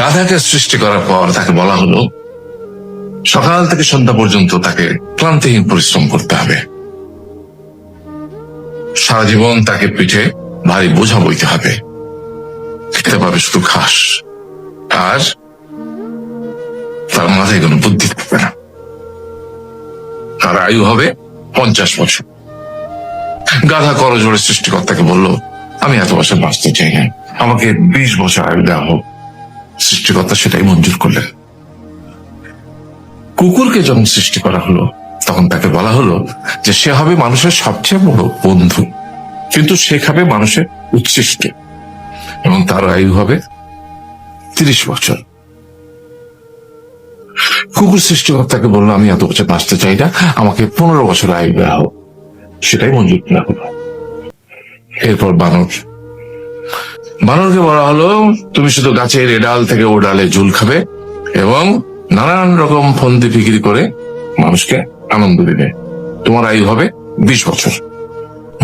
গাধাকে সৃষ্টি করার পর তাকে বলা হলো সকাল থেকে সন্ধ্যা পর্যন্ত তাকে ক্লান্তিহীন পরিশ্রম করতে হবে। সারা জীবন তাকে পিঠে ভারী বোঝা বইতে হবে, খেতে পাবে শুধু ঘাস, আর তার মাথায় কোনো বুদ্ধি থাকবে না। তার আয়ু হবে 50 বছর। গাধা করজোড়ে সৃষ্টিকর্তাকে বলল, আমি এত বছর বাঁচতে চাই না, আমাকে 20 বছর আয়ু দেওয়া হোক। সৃষ্টিকর্তা সেটাই মঞ্জুর করলেন। কুকুরকে যখন সৃষ্টি করা হলো তখন তাকে বলা হলো যে সে হবে মানুষের সবচেয়ে বড় বন্ধু, কিন্তু সে খাবে মানুষের উচ্ছিষ্ট, এবং তার আয়ু হবে 30 বছর। কুকুর সৃষ্টিকর্তাকে বললো, আমি এত বছর বাঁচতে চাই না, আমাকে 15 বছর আয়ু দেওয়া হোক। সেটাই মঞ্জুর করা হলো। এরপর বানরকে বলা হলো, তুমি শুধু গাছের এ ডাল থেকে ও ডালে ঝুল খাবে এবং নানান রকম ফন্দি বিক্রি করে মানুষকে আনন্দ দিবে, তোমার আয়ু হবে 20 বছর।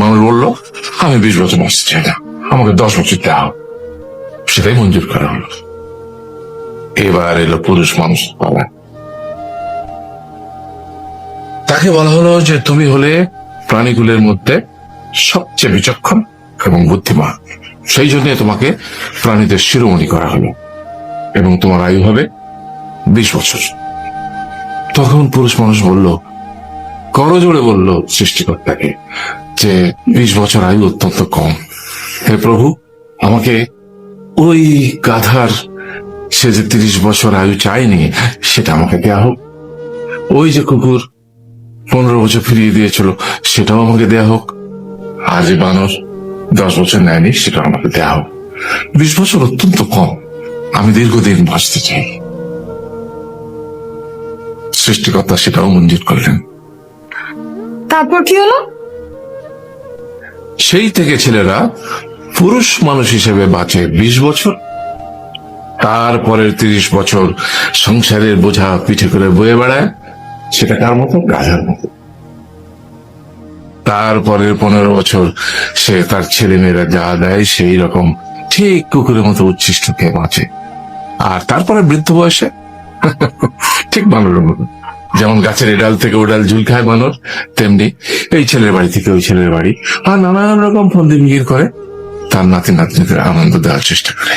মানুষ বলল, আমি 20 বছর বাঁচতে চাই না, আমাকে 10 বছর দেওয়া হোক। সেটাই মঞ্জুর করা হলো। এবার এলো পুরুষ মানুষ পালা। তাকে বলা হলো যে তুমি হলে প্রাণীগুলোর মধ্যে সবচেয়ে বিচক্ষণ এবং বুদ্ধিমান, সেই জন্য তোমাকে প্রাণীদের শিরোমণি করা হলো এবং তোমার আয়ু হবে 20 বছর। তখন পুরুষ মানুষ বলল, করজোড়ে বলল সৃষ্টিকর্তাকে যে 20 বছর আয়ু অত্যন্ত কম, হে প্রভু, আমাকে ওই গাধার সে যে 30 বছর আয়ু চায়নি সেটা আমাকে দেয়া হোক। ওই যে কুকুর 15 বছর ফিরিয়ে দিয়েছিল সেটাও আমাকে দেয়া হোক। আর যে বানর 10 বছর নেয়নি সেটাও আমাকে দেয়া হোক। 20 বছর অত্যন্ত কম, আমি দীর্ঘদিন বাঁচতে চাই। সৃষ্টিকর্তা সেটাও মঞ্জুর করলেন। তারপর কি হলো? সেই থেকে ছেলেরা পুরুষ মানুষ হিসেবে বাঁচে 20 বছর, তারপরের 30 বছর সংসারের বোঝা পিঠে করে বয়ে বেড়ায়, সেটা কার মতো? গাধার মতো। তারপরের 15 বছর সে তার ছেলে মেয়েরা যা দেয় সেই রকম ঠিক কুকুরের মতো উচ্ছিষ্ট খেয়ে বাঁচে। আর তারপরে বৃদ্ধ বয়সে ঠিক বানরের মতো, যেমন গাছের এডাল থেকে ওডাল ঝুল খায় বানর, তেমনি এই ছেলের বাড়ি থেকে ওই ছেলের বাড়ি আর নানান রকম ফন্দি বিক্রি করে তার নাতি নাতনিদের আনন্দ দেওয়ার চেষ্টা করে।